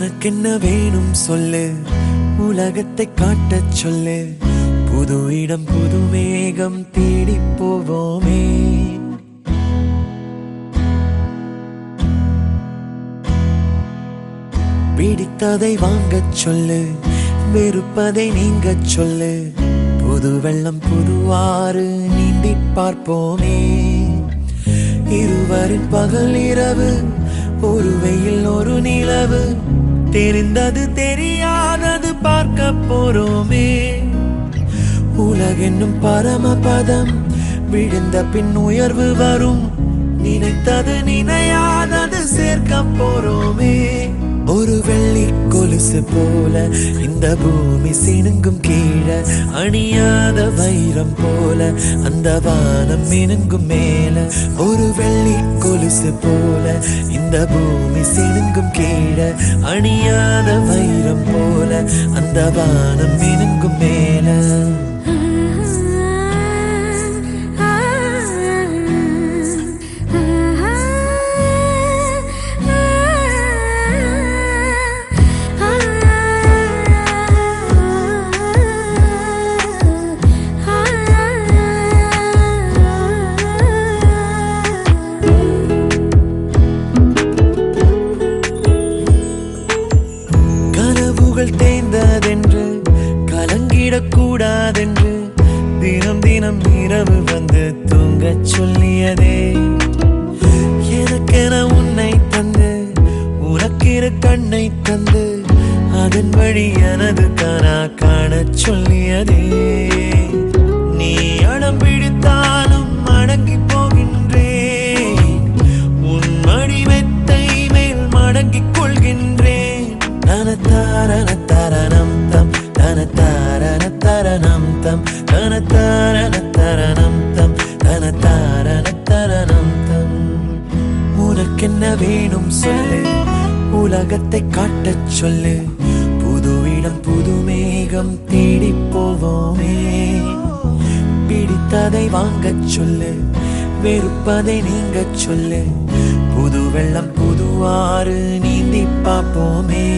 உனக்கென்ன வேணும் சொல்லு, உலகத்தை காட்டச் சொல்லு. புது இடம் புது மேகம் தேடி போவோமே. பிடித்ததை வாங்கச் சொல்லு, வெறுப்பதை நீங்கச் சொல்லு. புது வெள்ளம் புது ஆறு நீந்தி பார்ப்போமே. இருவரின் பகல் இரவு, ஒரு வெயில் ஒரு நிலவு. தெரிந்தது தெரியாதது பார்க்க போறோமே. உலகென்னும் பரமபதம், விழுந்த பின் உயர்வு வரும். நினைத்தது நினையாதது சேர்க்க போறோமே. ஒரு வெள்ளி கொலுசு போல இந்த பூமி சினுங்கும் கீழே, அணியாத வைரம் போல அந்த வானம் மினுங்கும் மேல. ஒரு வெள்ளி கொலுசு போல இந்த பூமி சினுங்கும் கீழே, அணியாத வைரம் போல அந்த வானம் மினுங்கும் மேல. தேய்ந்ததென்று கலங்கிடக்கூடாதென்று தினம் தினம் இரவு வந்து தூங்கச் சொல்லியதே. எனக்கென உன்னை தந்து உனக்கிற கண்ணை தந்து அதன் வழி எனது கனா காணச் சொல்லியதே. நீ அடம் பிடித்தாலும் அடங்கி போகின்றேன், உன் மடி மெத்தை மேல் மடங்கிக் கொள்கின்றேன். தனத்தாரண தரணம் தம், தனத்தாரண தரணம் தம், தனத்தாரண தரணம் தம், தனத்தாரண தரணம் தம். உனக்கென்ன வேணும் சொல்லு, உலகத்தை காட்டச் சொல்லு. புது இடம் புது மேகம் தேடி போவோமே. பிடித்ததை வாங்கச் சொல்லு, வெறுப்பதை நீங்கச் சொல்லு. புது வெள்ளம் புது ஆறு நீந்தி பார்ப்போமே.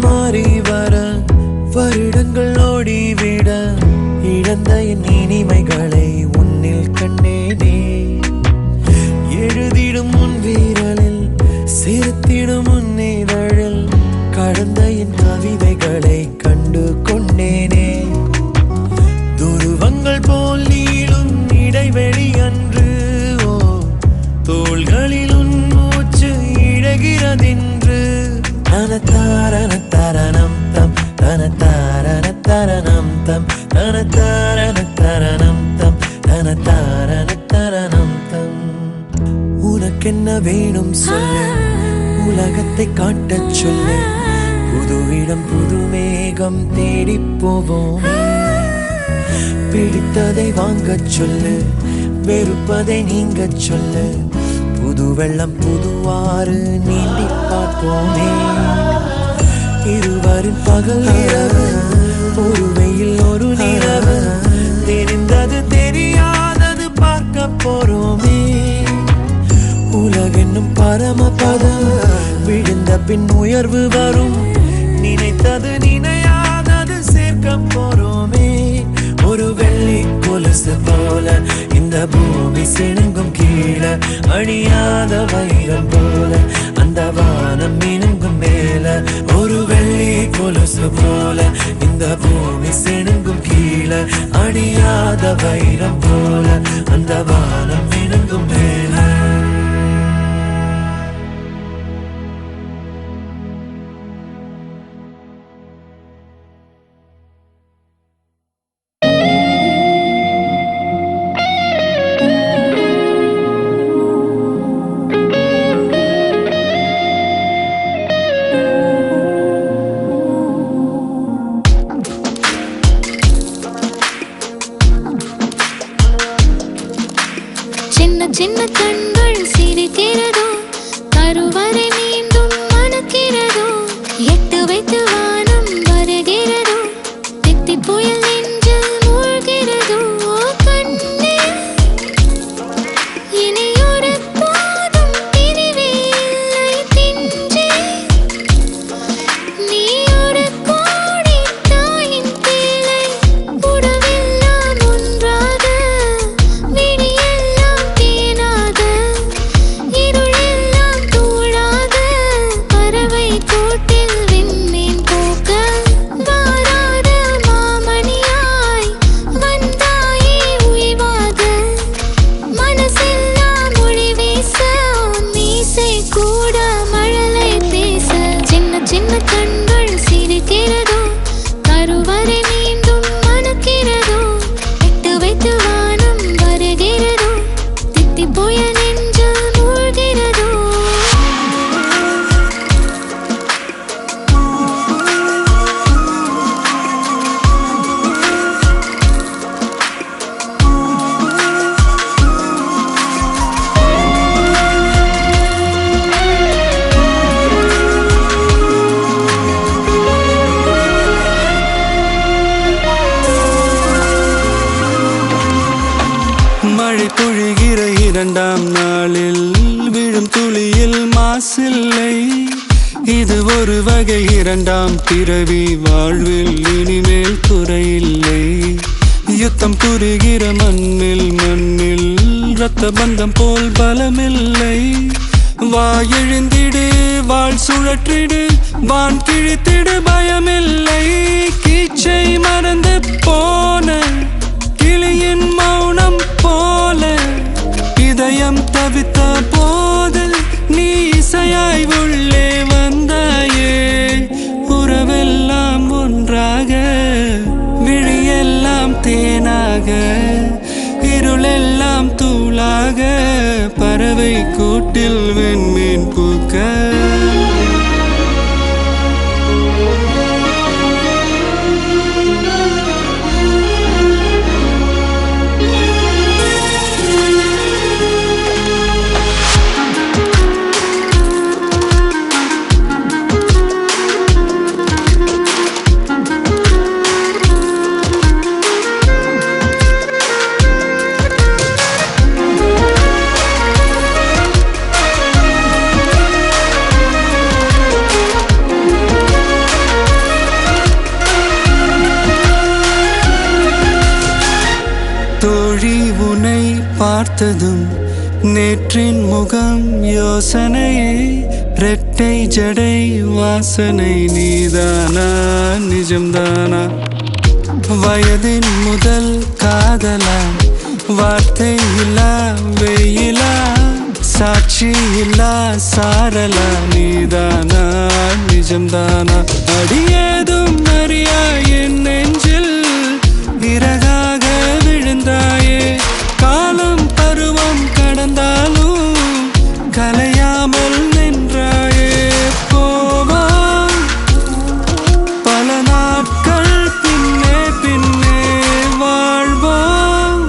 மாறி வர வருடங்கள் ஓடிவிட, இழந்த என் இனிமைகளை உன்னில் கண்டேனே. எழுதிடும் உன் வீரலில் சிரித்திடும் உன் இதழில் கடந்த என் கவிதைகளை கண்டு கொண்டேனே. துருவங்கள் போல் நீளும் இடைவெளி அன்று, ஓ தோள்களில் உன் மூச்சு இழகிறதென்று. தனத்தாரண தரணம் தம், தனத்தாரண தரணம் தம், தனத்தாரண தரணம் தம், தனத்தாரண தரணம் தம். உனக்கென்ன வேணும் சொல்லு, உலகத்தை காட்டச் சொல்லு. புது இடம் புது மேகம் தேடி போவோம். பிடித்ததை வாங்கச் சொல்லு, வெறுப்பதை நீங்கச் சொல்லு. புது வெள்ளம் புது ஆறு நீந்தி பார்ப்போமே. இருவரின் பகல் இரவு, ஒரு வெயில் ஒரு நிலவு. தெரிந்தது தெரியாதது பார்க்க போறோமே. உலகென்னும் பரமபதம், விழுந்த பின் உயர்வு வரும். நினைத்தது நினையாதது சேர்க்க போறோமே. ஒரு வெள்ளி கொலுசு போல இந்த பூமி சினுங்கும் கீழே, அணியாத வைரம் போல அந்த வானம் மினுங்கும் மேல. ஒரு வெள்ளி கொலுசு போல இந்த பூமி சினுங்கும் கீழே, அணியாத வைரம் போல அந்த வானம் மினுங்கும் மேல. சின்ன கண்கள் சிரிக்கிறதோ கருவறை மீண்டும் மணக்கிறதோ எட்டு வைத்து வானம் வருகிறதோ தித்தி புயல் நெஞ்சில் மூழ்கிறதோ கண்ணே இனியொரு போதும் பிரிவே இல்லை பின்றே நீ ஒரு கோடி தாயின் பிள்ளை உறவெல்லாம் ஒன்றாக விடியெல்லாம் தேனாக இருளெல்லாம் தூளாக பறவை கூட்டில் விண்மீன் போக்க வாராத மாமணியாய் வந்தாயே உய்வாக மனசெல்லாம் மொழி வீச மீசை கூட மழலை பேச சின்ன சின்ன கண்கள் சிரிக்கிறதோ கருவறை மீண்டும் மணக்கிறதோ எட்டு வைத்து வானம் வருகிறதோ தித்தி புயல் நெஞ்சில் மூழ்கிறதோ மழை பொழிகிற இரண்டாம் நாளில் விழும் துளியில் மாசில்லை இது ஒரு வகை இரண்டாம் பிறவி வாழ்வில் இனிமேல் குறையில்லை யுத்தம் புரிகிற மண்ணில் இரத்த பந்தம் போல் பலமில்லை வா எழுந்திடு வாழ் சுழற்றிடு வான் கிழித்திடு பயமில்லை கீச்சை மறந்து போன கிளியின் மௌனம் போல இதயம் தவித்த போது நீ இசையாய் உள்ளே வந்தாயே உறவெல்லாம் ஒன்றாக விழியெல்லாம் தேனாக இருளெல்லாம் தூளாக பறவை கூட்டில் விண்மீன் பூக்க தோழி உன்னை பார்த்ததும் நேற்றின் முகம் யோசனையே ரெட்டை ஜடை வாசனை நீதானா நிஜம்தானா வயதின் முதல் காதலா வார்த்தை இல்லா வெயிலா சாட்சி இல்லா சாரலா நீதானா நிஜம்தானா அடியேதும் அறியா என் நெஞ்சில் இறகாக விழுந்தாயே காலம் பருவம் கடந்தாலும் கலையாமல் நின்றாயே போவாம் பல நாட்கள் பின்னே பின்னே வாழ்வோம்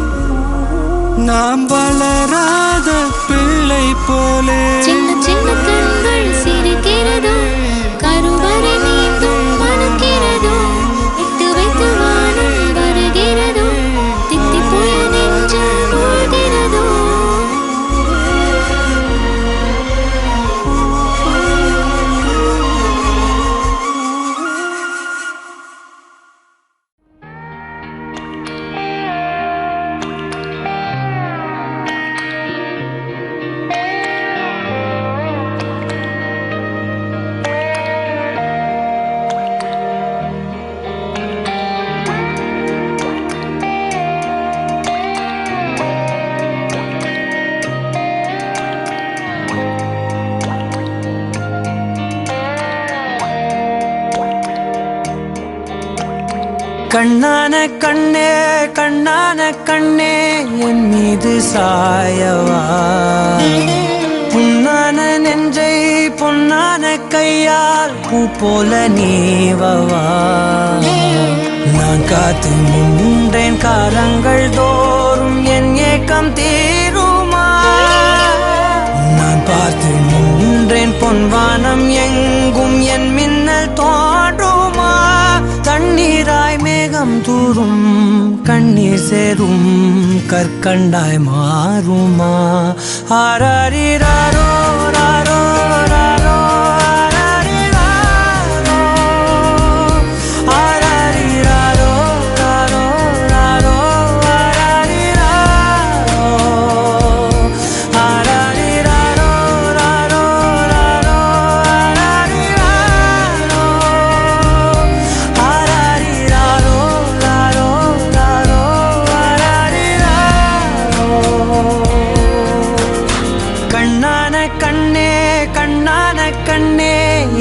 நாம் வளராத பிள்ளை போலே சின்ன சின்ன கண்கள் சிரிக்கிறதோ கருவறை மீண்டும் மணக்கிறதோ எட்டு வைத்து வானம் வருகிறதோ தித்தி புயல் நெஞ்சில் மூழ்கிறதோ கண்ணான கண்ணே கண்ணான கண்ணே என் மீது சாயவா புண்ணான நெஞ்சை பொன்னான கையால் பூ போல நீவவா நான் காத்து நின்றேன் காலங்கள் தோறும் என் ஏக்கம் தீருமா பொன்வானம் எங்கும் என் மின்னல் தோன்றுமா தண்ணீராய் மேகம் தூரும் கண்ணீர் சேரும் கற்கண்டாய் மாறுமா ஆராரிராரோ ராரோ ராரோ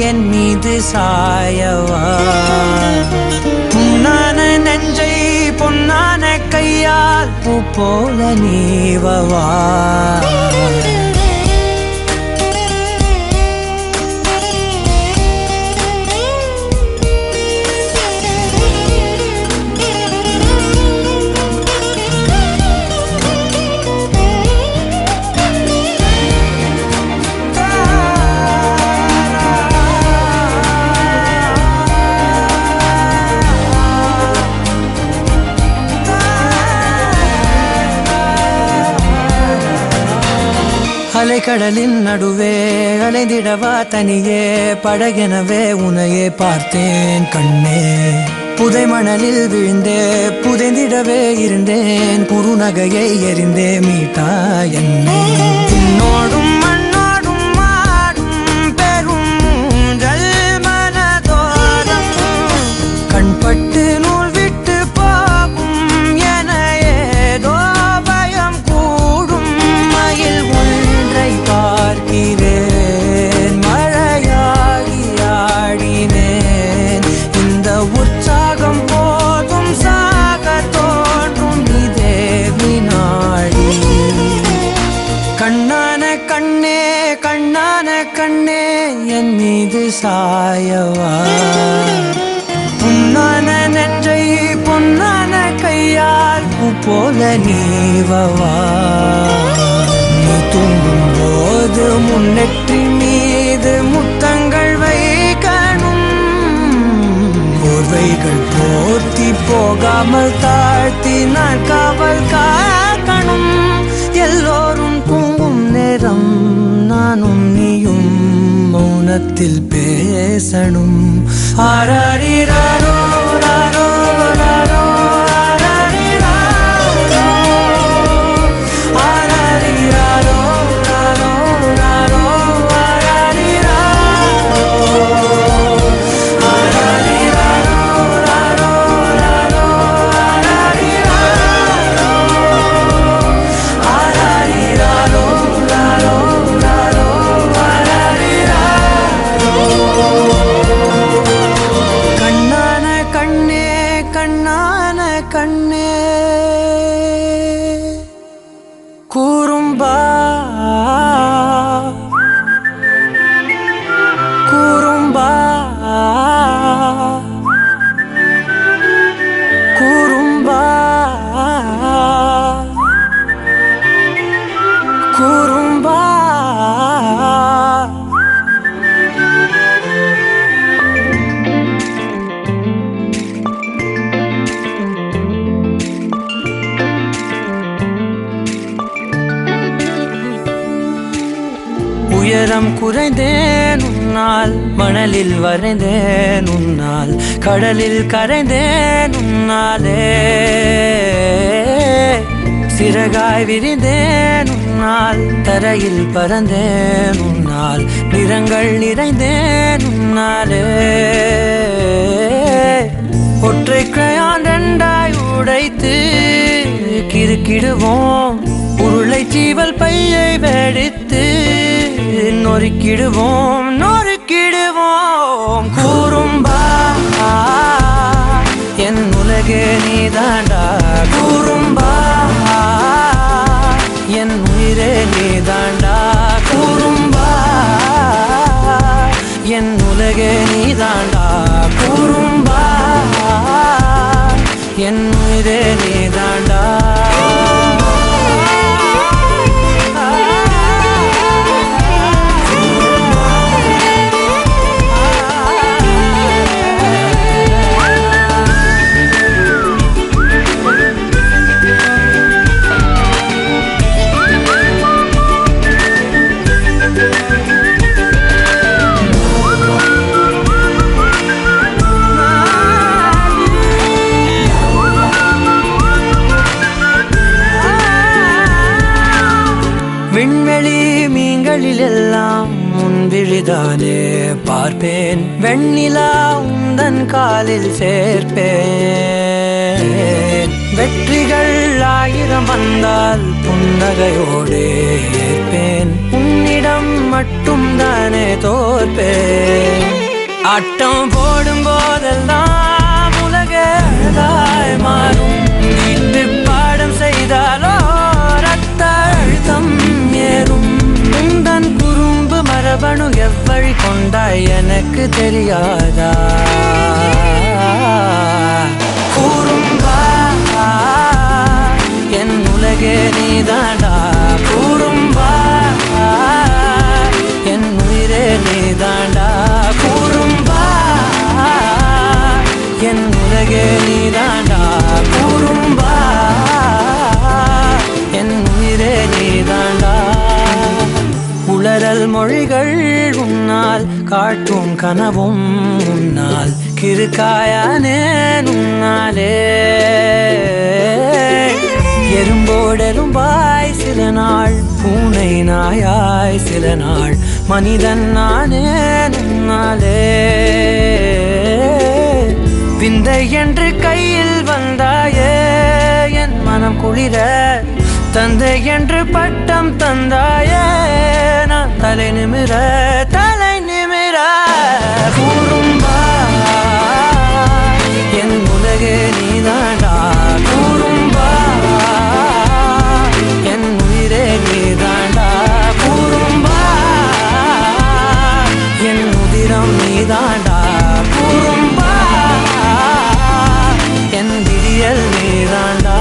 என் மீது சாயவா புண்ணான நெஞ்சை பொன்னான கையால் பூ போல நீவவா அலைக்கடலின் நடுவே அலைந்திடவா தனியே படகெனவே உனையே பார்த்தேன் கண்ணே புதை மணலில் விழுந்தே புதைந்திடவே இருந்தேன் குறுநகையை எறிந்தே மீட்டா என்னை உன்னோடும் மண்ணோடும் மாடும் பெரும் ஊஞ்சல் மனதோரம் கண்பட்டு நூல் விட்டு போகும் என ஏதோ பயம் கூடும் மயில் பார்க்கிறேன் மழையாகி ஆடினேன் இந்த உற்சாகம் போதும் சாக தோன்றும் இதே வினாடி கண்ணான கண்ணே கண்ணான கண்ணே என் மீது சாயவா புண்ணான நெஞ்சை பொன்னான கையால் பூ போல நீவவா தூங்கும் போது முன்னெற்றி மீது முத்தங்கள் வைக்கணும் போர்வைகள் போர்த்தி போகாமல் தாழ்த்தி நான் காவல் காக்கணும் எல்லோரும் தூங்கும் நேரம் நானும் நீயும் மௌனத்தில் பேசணும் ஆராரிராரோ ராரோ ராரோ கண்ணே கூறும்பா கூறும்பா கூறும்பா கூறும்பா உயரம் குறைந்தேன் உன்னால் மணலில் வரைந்தேன் உன்னால் கடலில் கரைந்தேன் உன்னாலே சிறகாய் விரிந்தேன் உன்னால் தரையில் பறந்தேன் உன்னால் நிறங்கள் நிறைந்தேன் உன்னாலே ஒற்றை கிரையான் ரெண்டாய் உடைத்து கிறுக்கிடுவோம் உருளை சீவல் பையை வெடித்து நொறுக்கிடுவோம் நொறுக்கிடுவோம் கூறும்பா என் உலகே நீதாண்டா கூறும்பா என் உயிரே நீதாண்டா கூறும்பா என் உலகே நீதாண்டா கூறும்பா என் உயிரே நீதாண்டா விண்வெளி மீன்களில் எல்லாம் முன்விழிதானே பார்ப்பேன், வெண்ணிலா உந்தன் காலில் சேர்ப்பேன். வெற்றிகள் 1000 வந்தால் புன்னகையோடு ஏற்பேன், உன்னிடம் மட்டும் தானே தோற்பேன். ஆட்டம் போடும் போதெல்லாம் உலக அழகாய் மாறும், வீட்டு பாடம் செய்தாலோ ரத்த அழுத்தம் ஏறும். உந்தன் குறும்பு மரபணு எவ்வழி கொண்டாய் எனக்கு தெரியாதா? கூறும்பா என் உலகே நீதாண்டா, கூறும்பா என் உயிரே நீதாண்டா, கூறும்பா என் உலகே நீதாண்டா, கூறும்பா என் உயிரே நீதாண்டா. உளறல் மொழிகள் உன்னால், காட்டும் கனவும் உன்னால், கிறுக்காயானே உன்னாலே. எறும்போடெரும்பாய் சில நாள், பூனை நாயாய் சில நாள், மனிதன் நானே உன்னாலே. விந்தை என்று கையில் வந்தாயே என் மனம் குளிர, தந்தை என்று பட்டம் தந்தாயே நான் தலை நிமிர தலை நிமிர. கூறும்பா என் உலகே நீதாண்டா, கூறும்பா என் உயிரே நீதாண்டா, கூறும்பா என் உதிரம் நீதாண்டா, கூறும்பா என் விடியல் நீதாண்டா.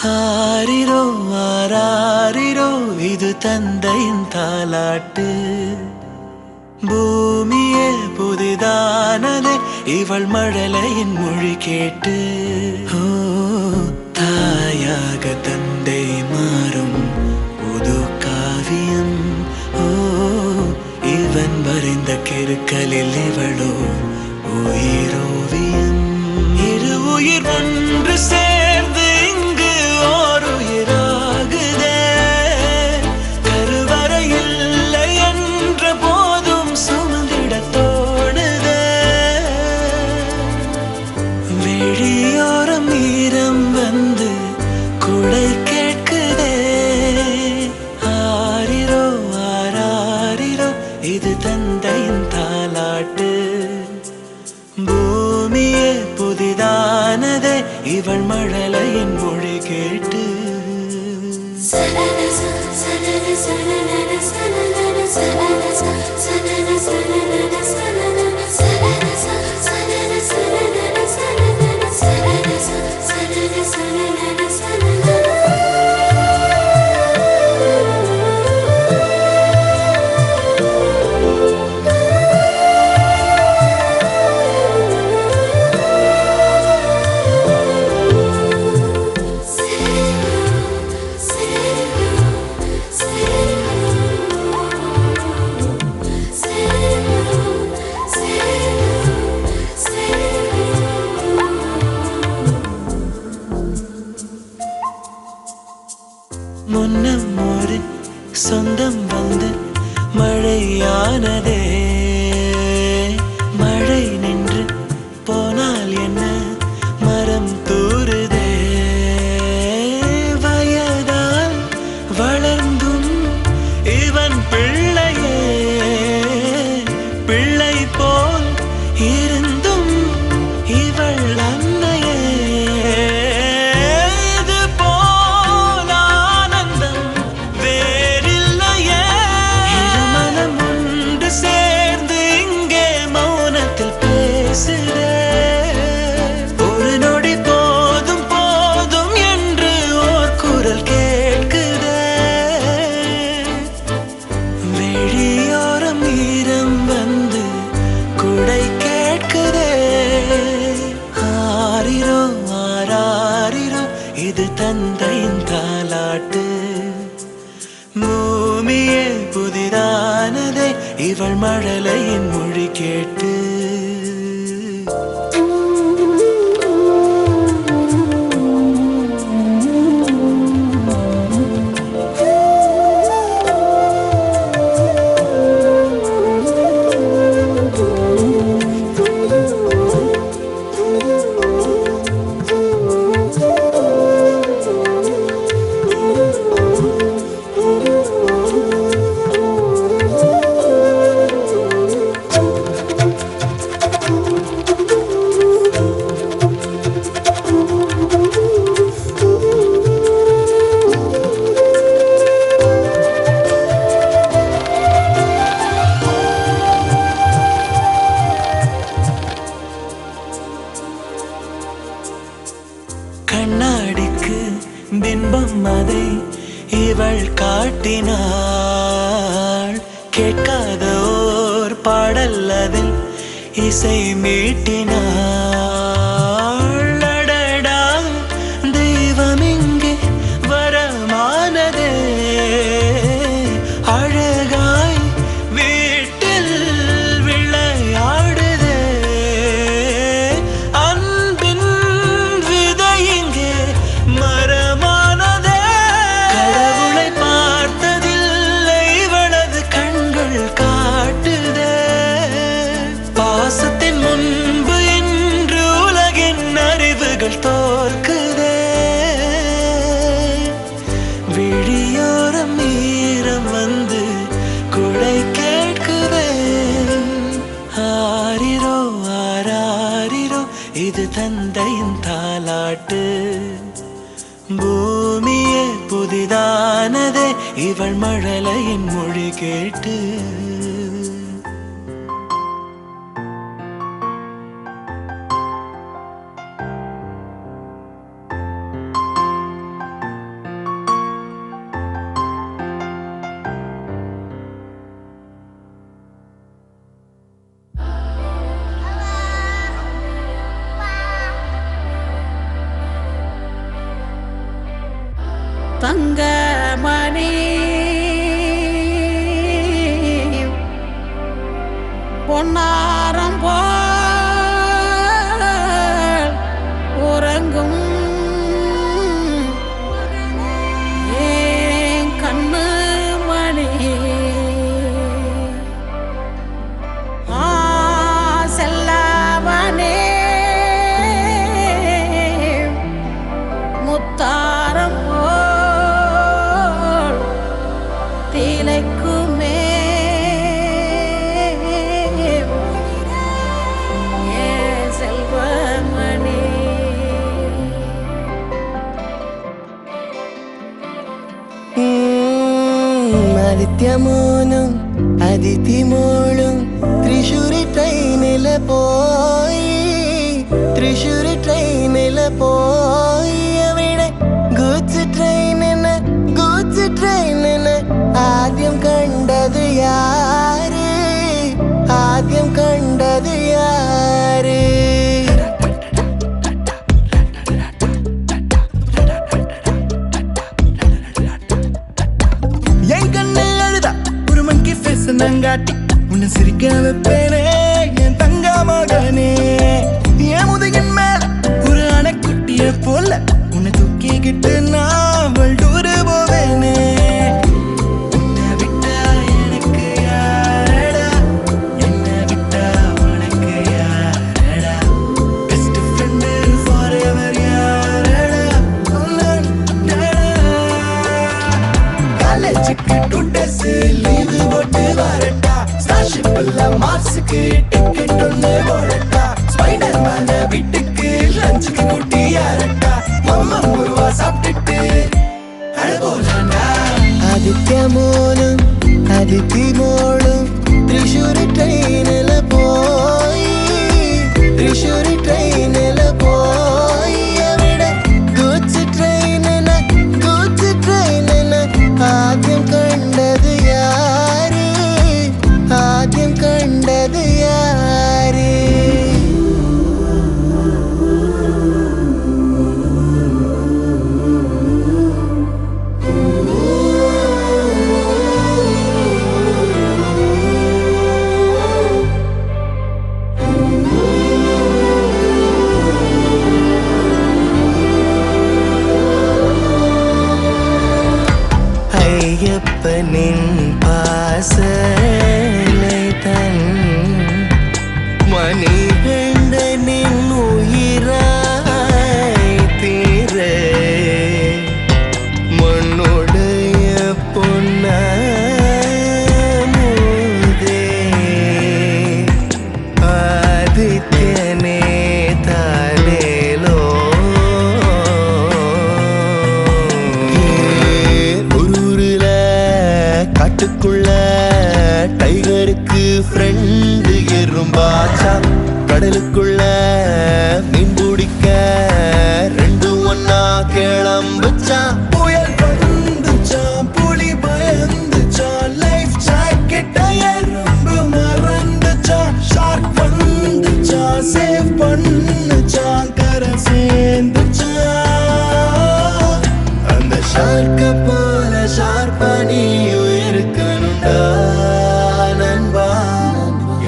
ஆரிரோ ஆராரிரோ இது தந்தையின் தாலாட்டு, பூமியே புதிதானதே இவள் மழலையின் மொழி கேட்டு. ஓ தாயாக தந்தை மாறும் புது காவியம், ஓ இவன் வரைந்த கிறுக்கலில் இவளோ உயிரோவியம். இரு உயிர் ஒன்று சேர்ந்து இங்கு ஓர் உயிராகுதே, கருவறை இல்லை என்ற போதும் சுமந்திட தோணுதே. வெளியோரம் ஈரம் வந்து குடை கேட்குதே, ஆரிரோ ஆராரிரோ இது தந்தையின் தாலாட்டு, பூமியே புதிதானதே இவள் மழை கேட்குதே. ஆரிரோ ஆராரிரோ இது தந்தையின் தாலாட்டு. பூமியே புதிதானதே இவள் மழலையின் மொழி கேட்டு. கண்ணாடிக்கு பிம்பம் அதை இவள் காட்டினாள். கேட்காத ஓர் பாடல் அதில் இசை மீட்டினாள். அடடா தெய்வம் இங்கே வரமானதே. அழகாய் வீட்டில் விளையாடுதே. அன்பின் விதை இங்கே மரமானதே. கடவுளை பார்த்ததில்லை இவளது கண்கள் காட்டுதே. பாசத்தின் முன்பு இன்று உலகின் அறிவுகள் தோற்குதே. விழியோரம் ஈரம் வந்து குடை கேட்குதே. ஆரிரோ ஆராரிரோ இது தந்தையின் தாலாட்டு. பூமியே புதிதானதே இவள் மழலையின் மொழி கேட்டு. தங்கமணி பொன்னாரம் போல் உறங்கும் ஏன் கண்ணு மணி. செல்லவனே முத்தாரம் திளைக்குமே ஏ செல்வமணி. ആദിത്യമോനും അതിഥിമോളും തൃശ്ശൂരി ട്രെയിനിൽ പോയി. തൃശ്ശൂരി ട്രെയിനിൽ പോയി. അവിടെ ഗൂഡ്സ് ട്രെയിനിന് ആദ്യം കണ്ടത് യാര്? ആദ്യം കണ്ടത് യാര്? என் கண்ணில் அழுதா ஒரு மங்கி ஃபேஸ் நங்காட்டி உன்னை சிரிக்க வைப்பேனே என் தங்க மகனே. என் முதுகின் மேல ஒரு அணைக்குட்டிய போல உன்னை தூக்கிக்கிட்டு நான் டூரு போவேனே. உன்னை விட்டா எனக்கு யாரு? நீ கண்ட நின் உயிராய் தீர மண்ணுடைய பொன்னாமுதே ஆதித்யனே தானேலோ ஊருல காட்டுக்குள்ள டைகருக்கு ஃப்ரெண்டு எறும்பாச்சா கடலுக்குள்ள மீன் பிடிக்க ரெண்டும் ஒன்னா கிளம்புச்சா புயல் வந்துச்சான் புலி பயந்துச்சான் லைஃப் ஜாக்கெட்ட எறும்பு மறந்துச்சான் ஷார்க் வந்துச்சான் சேவ் பண்ணுச்சான் கரை சேர்ந்துச்சான் அந்த ஷார்க்க போல ஷார்ப்பா நீயும் இருக்கணும்டா நண்பா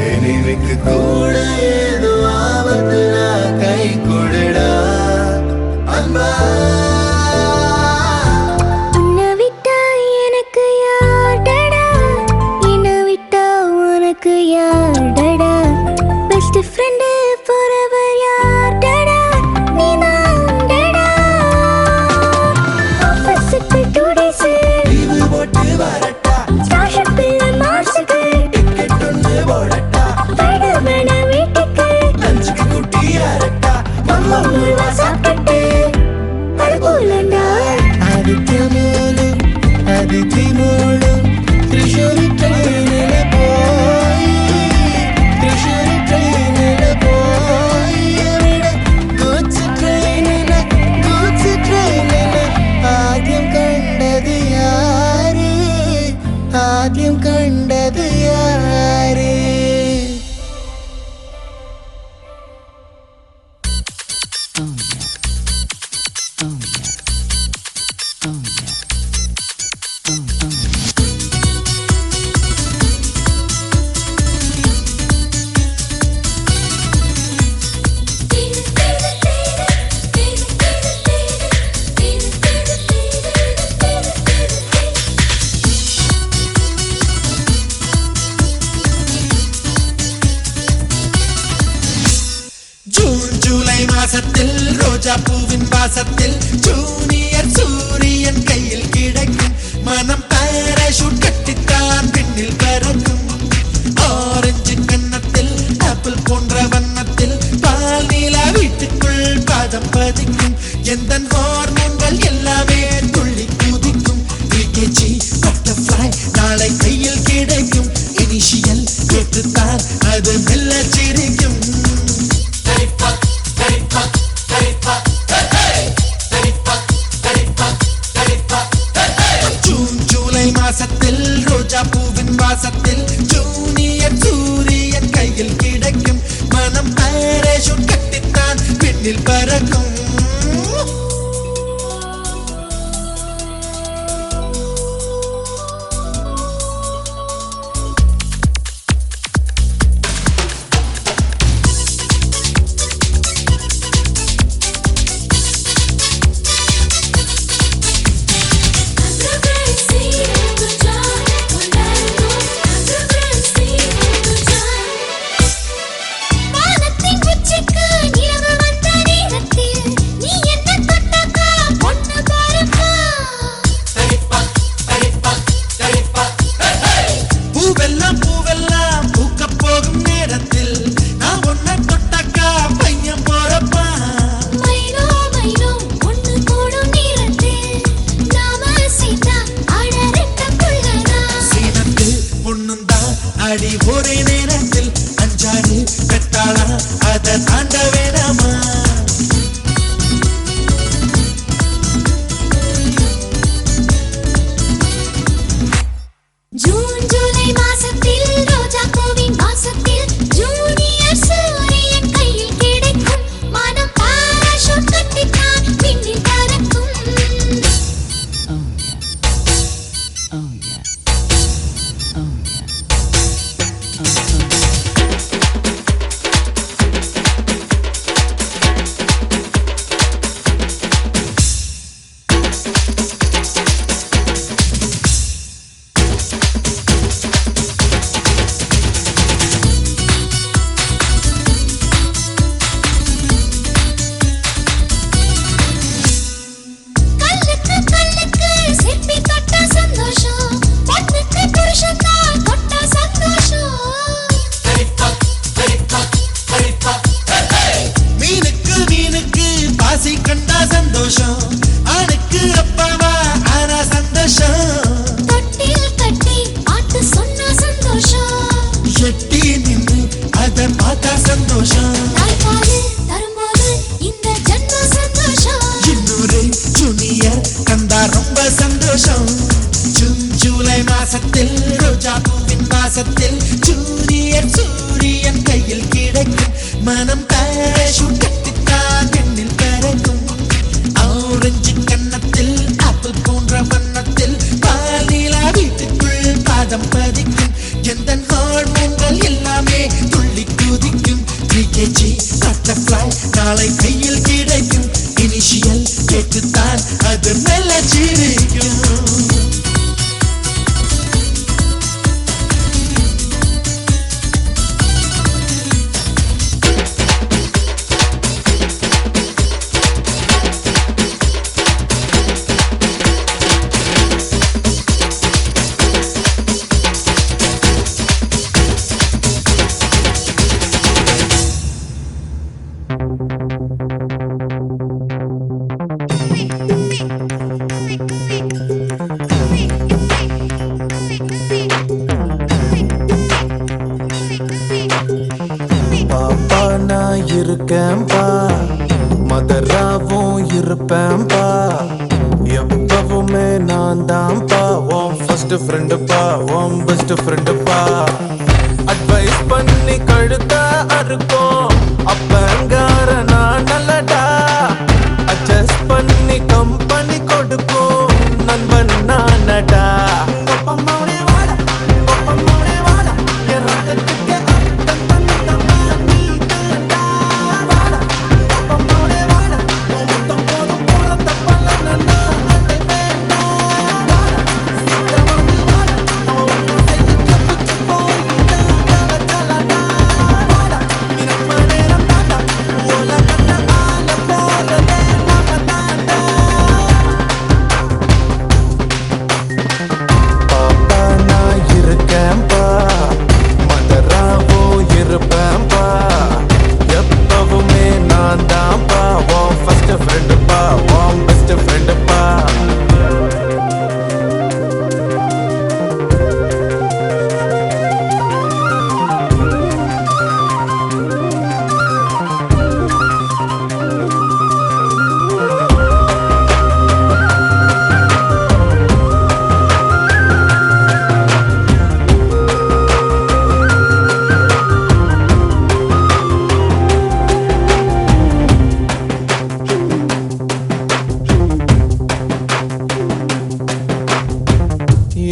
எனிமிக்கு கூட ஏதோ ஆபத்து நான் கை கொடுடா அன்பா உன்னை விட்டா எனக்கு யார்டா என்னை விட்டா உனக்கு யார்டா பெஸ்ட் ஃப்ரெண்டு forever யார்டா நீதான்டா ஆஃபீஸுக்கு 2 days லீவு போட்டு வரட்டா ஸ்டார்ஷிப்பில் மார்ஸுக்கு டிக்கெட் ஒன்று போடட்டா படமன வீட்டுக்கு லஞ்சுக்கு குட்டி அரட்டா மம்மா முழுவா சாப்பிட்டு படுபோலண்டா ஆதித்യമൂലം അതിഥിമൂലം തൃശ്ശൂർ ട്രെയിനിലെ പോയി തൃശ്ശൂർ ട്രെയിനിലെ പോയി അവിടെ ഗൂഡ്സ് ട്രെയിനിലെ ആദ്യം കണ്ടത് യാര് ആദ്യം കണ്ടത് യാര് ജൂൺ ജൂലൈ മാസത്തിൽ റോജാപ്പൂവിൻ വാസത്തിൽ ജൂനിയർ സൂര്യൻ കയ്യിൽ കിടക്കും മനം പാരാഷൂട്ട് കട്ടിത്താൻ പിന്നിൽ പറക്കും ഓറഞ്ചിൻ കണ്ണത്തിൽ ആപ്പിൾ പോன்ற வண்ணத்தில் பால் நீலா வீட்டுக்குள் பாதம் பதிக்கும் எந்த ஹார்மோன்கள் எல்லாமே துள்ளி குதிக்கும் விகேஜி பட்டர்ஃப்ளை நாளை கையில் கிடைக்கும் இனிஷியல் கேட்டுத்தான் அது மெல்ல சிரிக்கும் ஜூன் ஜூலை மாசத்தில் ரோஜா பூவின் வாசத்தில் ஜூனியர் சூரியன் கையில் கிடைக்கும் மனம் பாராஷூட் கட்டித்தான் பின்னில் பறக்கும் வானத்தின் உச்சிக்கு நிலவு வந்த நேரத்தில் மனம் பேஷும் கட்டித்தான் எண்ணில் பறக்கும் ஆரஞ்சு கன்னத்தில் ஆப்பிள் போன்ற வண்ணத்தில் பாலிலா வீட்டுக்குள் பாதம் பதிக்கும் எந்த ஹார்மோன்கள் எல்லாமே துள்ளி குதிக்கும் 3kg பட்டர்ஃப்ளை நாளை கையில் கிடைக்கும் இனிஷியல் கேட்டுத்தான் அது மெல்ல சிரிக்கும் பாப்பா நான் இருக்கேன்பா மதராவும் இருப்பேன்பா எப்பவுமே நான் தான்ப்பா உன் ஃபர்ஸ்ட் ஃப்ரெண்டுப்பா உன் பெஸ்ட் ஃப்ரெண்டுப்பா அட்வைஸ் பண்ணி கழுத்த அறுக்கும் அப்பங்கார நான் நல்லடா அட்ஜஸ்ட் பண்ணி கம்பெனி கொடுக்கும் நண்பன் நானடா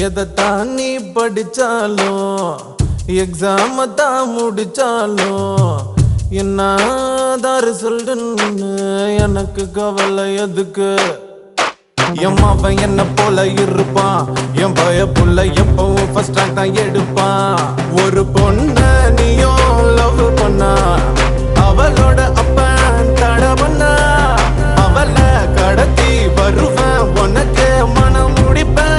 எதைத்தான் நீ படிச்சாலும் எக்ஸாம் தான் முடிச்சாலும் என்னதான் ரிசல்ட்னு எனக்கு கவலை எதுக்கு என் அவன் என்ன போல இருப்பான் என் பய புள்ள எப்பவும் ஃபர்ஸ்ட் ரேங்க் தான் எடுப்பான் ஒரு பொண்ண நீயும் லவ் பண்ணா அவளோட அப்பன் தட பண்ணா அவளை கடத்தி வருவேன் உனக்கு மனம் முடிப்பேன்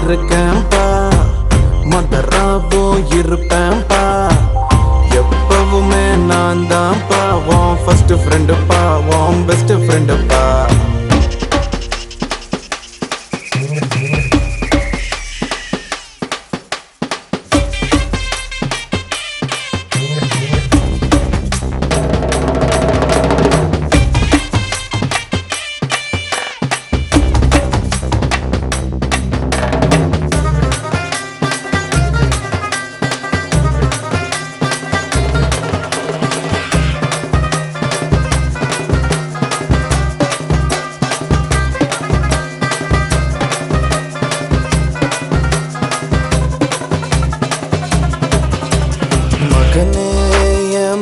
இருக்கேன்பா மதராவோ இருப்பேன்பா எப்பவுமே நான் தான்ப்பா உன் ஃபர்ஸ்ட் ஃப்ரெண்டுப்பா உன் பெஸ்ட் ஃப்ரெண்டுப்பா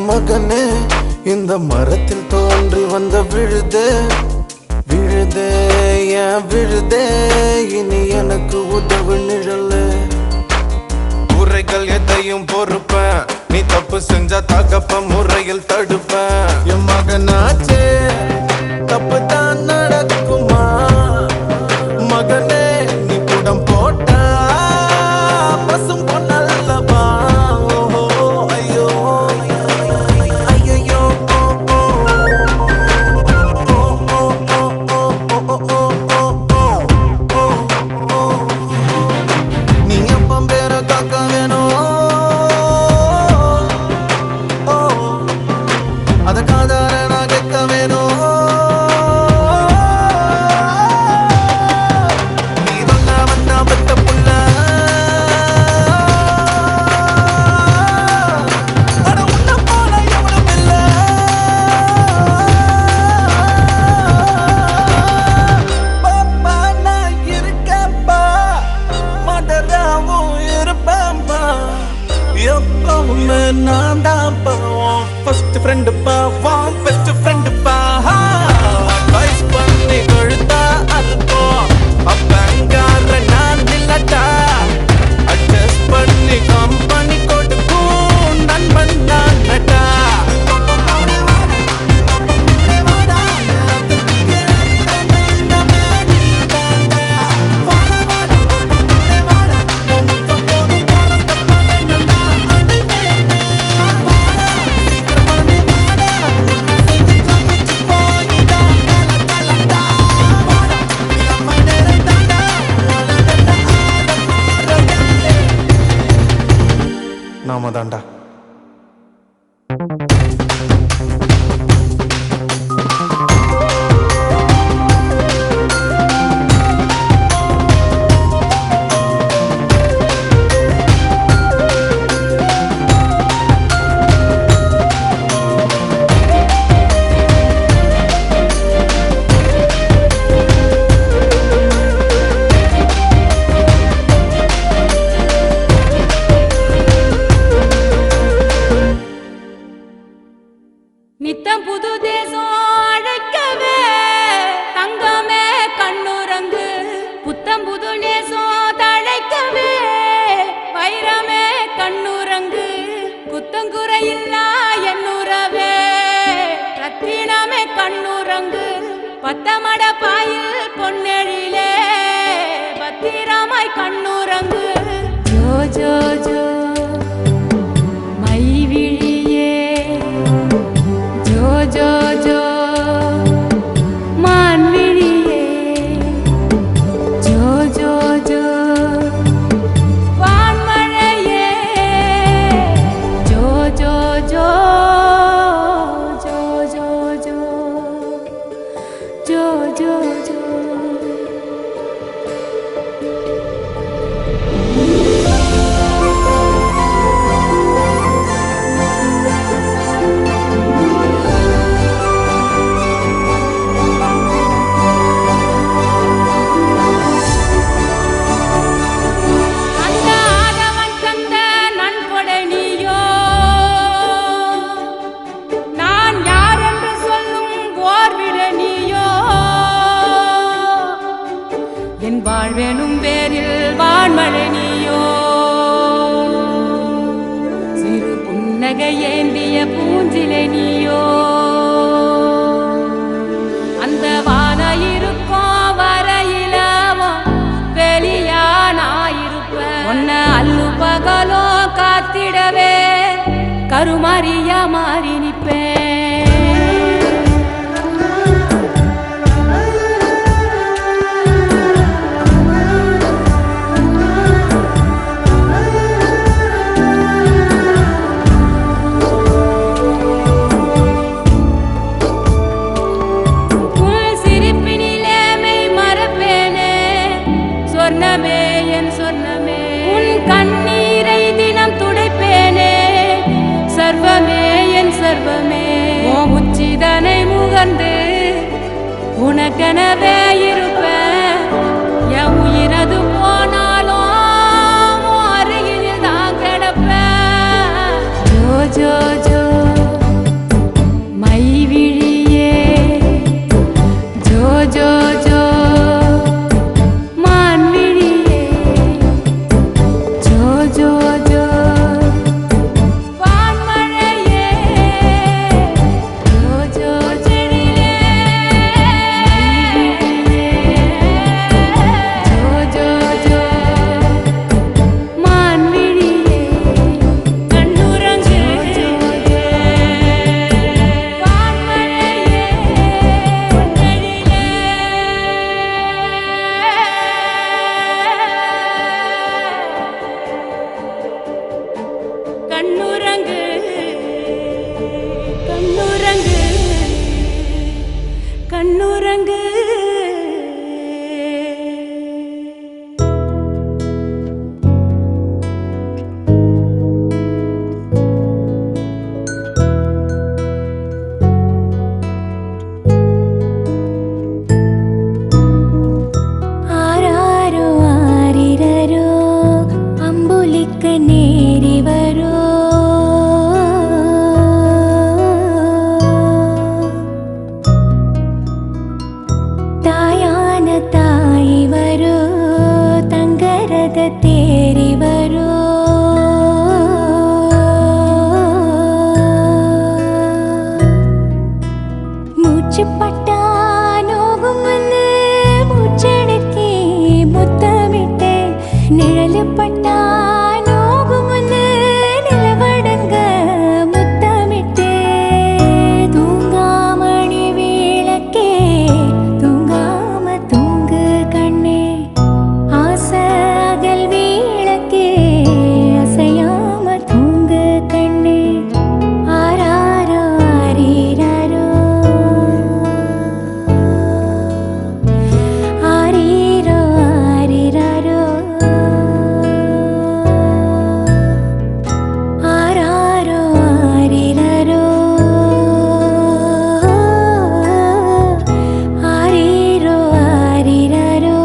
மகனே இந்த மரத்தில் தோன்றி வந்த விழுதே விழுதே ஏன் விழுதே இனி எனக்கு உதவு நிழலே உரைகள் எதையும் பொறுப்பேன் நீ தப்பு செஞ்சா தகப்ப முறையில் தடுப்பேன் என் மகனாச்சே தப்பு தான் நடக்குமா மகனே நீ குடம் போட்டா உயிராவும் இருப்பேன்பா எப்பவுமே நான் தான்ப்பா உன் ஃபர்ஸ்ட் ஃப்ரெண்டுப்பா உன் பெஸ்ட் ஃப்ரெண்டுப்பா அட்வைஸ் பண்ணி கொடுத்தா அல்பம் அப்பங்கார நான் இல்லட்டா அட்ஜஸ்ட் பண்ணி கம்பெனி கொடுக்கும் நண்பன் நான் நட்டா நாம தாண்டா நித்தம் புது தேசம் அழைக்கவே தங்கமே கண்ணுறங்கு புத்தம் புது நேசம் தழைக்கவே வைரமே கண்ணுறங்கு குத்தங்குறையில்லா என்னுறவே ரத்தினமே கண்ணுறங்கு பத்தமட பாயில் பொன்னெழிலே பத்திரமாய் கண்ணுறங்கு ஜோ ஜோ ஜோ மைவிழியே ஜோ ஜோ மான்விழியே ஜோ ஜோ ஜோ வான்மழையே ஜோ ஜோ ஜோ ஜோ ஜோ ஜோ ஜோ ஜோ ஜோ என் வாழ்வெனும் பேரில் வான்மழை நீயோ சிறு புன்னகை ஏந்திய பூஞ்சிலை நீயோ அந்த வான இருக்கும் வரையிலவோ வெளியா நாயிருப்பேன் உன்னை அல்லு பகலோ காத்திடவே கருமாரியா மாறி நிற்பேன் சொர்ணமே என் சொர்ணமே உன் கண்ணீரை தினம் துடைப்பேனே சர்வமே என் சர்வமே உன் உச்சிதனை முகர்ந்து உனக்கெனவே இருப்பேன் என் உயிரது போனாலும் அருகில் தான் கிடப்பேன் ஜோ ஜோ ஜோ மைவிழியே ஜோ ஜோ ஜோ முதுகு நேரி வரோ தாயான தாய் வரோ தங்கரத தேரி வரோ மூச்சு பட்டா நோகும் வந்து மூச்செடுக்கே முத்தமிட்டே நிழலு பட்டா நோகும் வந்து நிலவடங்க முத்தமிட்டே தூங்காமணி விளக்கே தூங்காம தூங்கு கண்ணே ஆசை அகல் விளக்கே அசையாம தூங்கு கண்ணே ஆராரோ ஆரீராரோ ஆரீரோ ஆரீராரோ ஆராரோ ஆரீராரோ ஆரீரோ ஆரீராரோ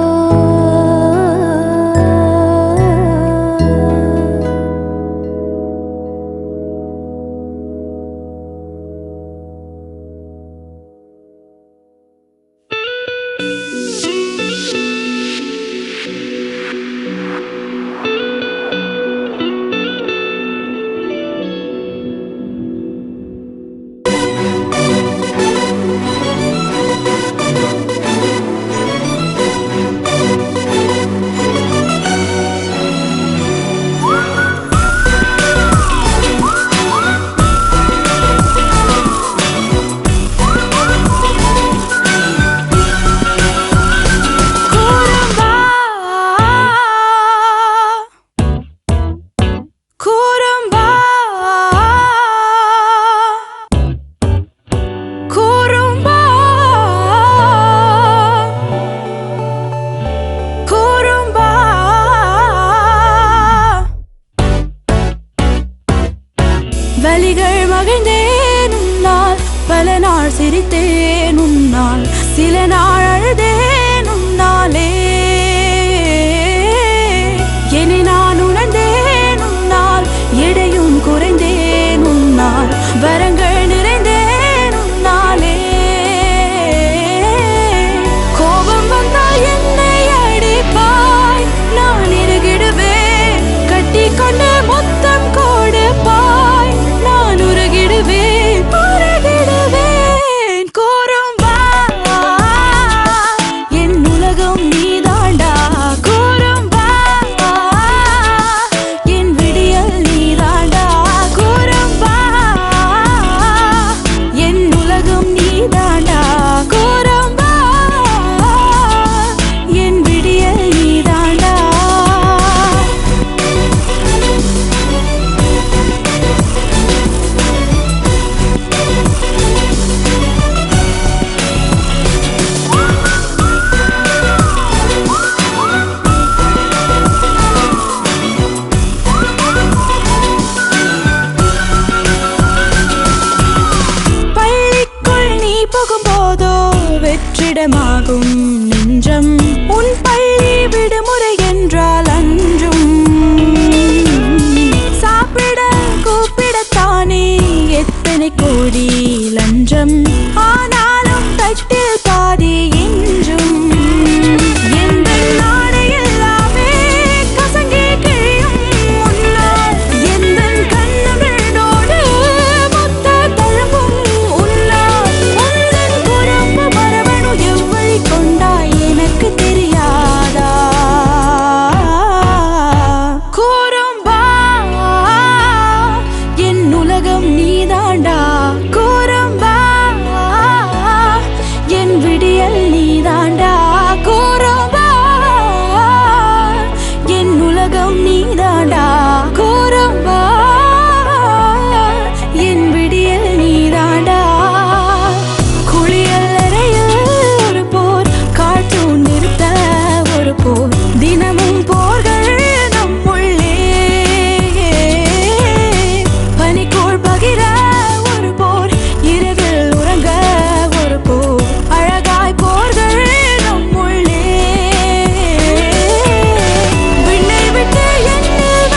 கூரம்பா கூரம்பா கூரம்பா வலிகள் மகிழ்ந்தேன் உன்னால் பல நாள் சிரித்தேன் உன்னால் சில நாள் அழுதேன் உன்னாலே என்னை நான் உணர்ந்தேன் உன்னால் எடையும் குறைந்தேன் உன்னால் வரங்கள் நிறைந்தேன் உன்னாலே கோபம் வந்தால் என்னை அடிப்பாய் நான் இறுகிடுவேன் கட்டி கொண்டு மொத்தம் கொடுப்பாய் நான் உருகிடுவேன் உருகிடுவேன் கோரம்பா என் உலகம் நீதாண்டா கோரம்பா என் விடியல் நீதாண்டா கோரம்பா என் உலகம் நீதாண்டா கோரம்பா என் விடியல் நீதாண்டா பள்ளிக்குள் நீ போகும்போதோ வெற்றிடமாகும் நெஞ்சம் உன் பள்ளி விடுமுறை என்றால் அன்றும் சாப்பிட கூப்பிடத்தானே எத்தனை கோடி லஞ்சம் ஆனாலும் தட்டில் பாதி என்றும் எந்த நாடு எல்லாமே கசங்கி கிழியும் உன்னால் எந்த கண்ணமிழோடு மொத்த தழும்பும் உன்னால் உந்தன் குறும்பு மரபணு எவ்வழி கொண்டாய் எனக்கு தெரியாதா கோரம்பா என் உலகம் நீதாண்டா கோரம்பா என் விடியல் நீதாண்டா கோரம்பா என் உலகம் நீதாண்டா கோரம்பா என் விடியல் நீதாண்டா குளியல் அறையில் ஒரு போர் கார்ட்டூன் நிறுத்த ஒரு போர் தினமும் போர்கள் நம்முள்ளே பனிக்கோள் பகிர ஒரு போர் இரவில் உறங்க ஒரு போர் அழகாய் போர்கள் நம்முள்ளே விண்ணை விட்டு என்னில்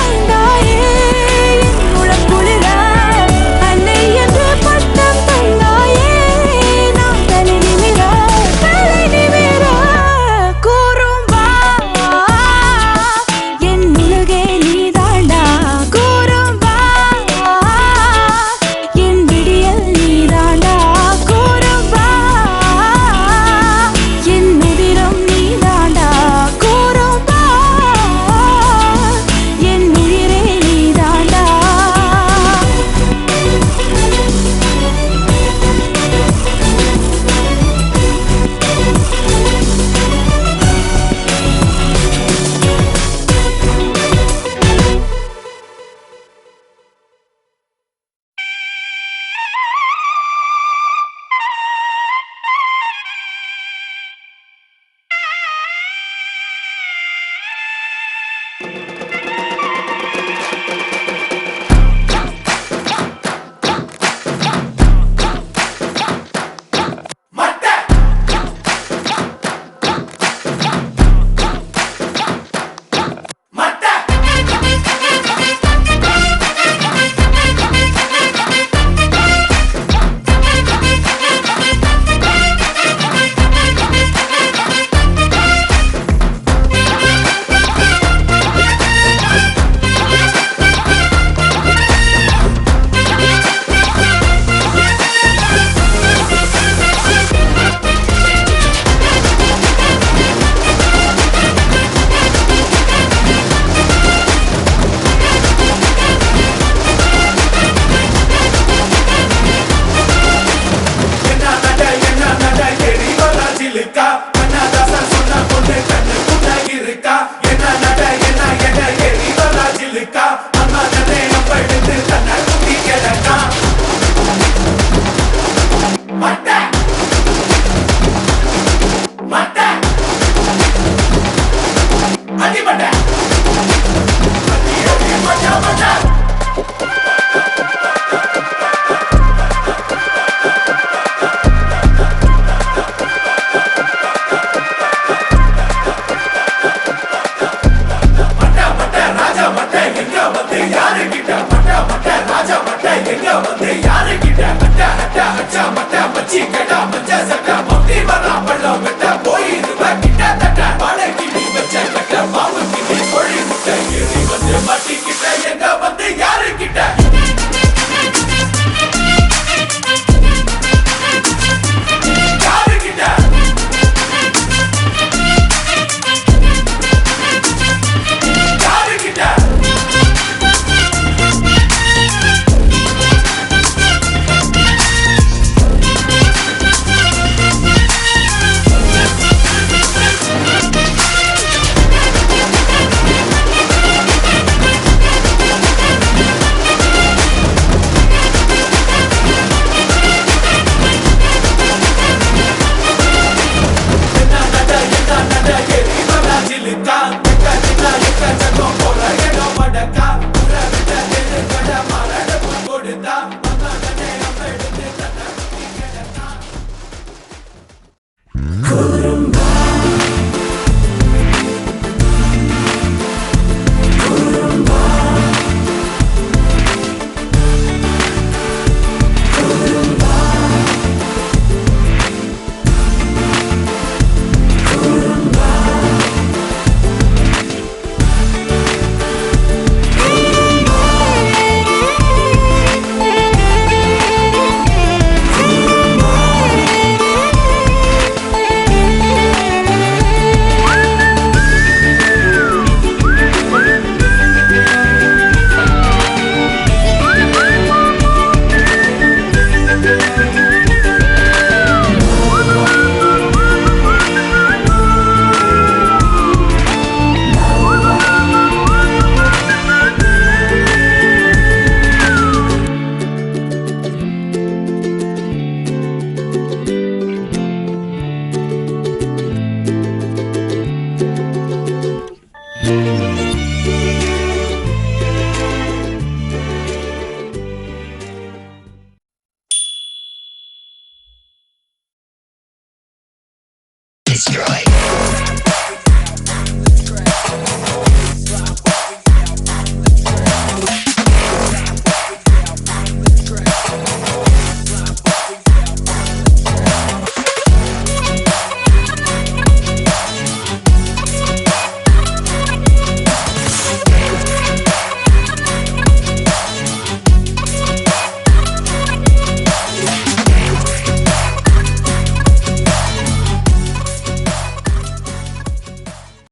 மாட்டிக்கிட்ட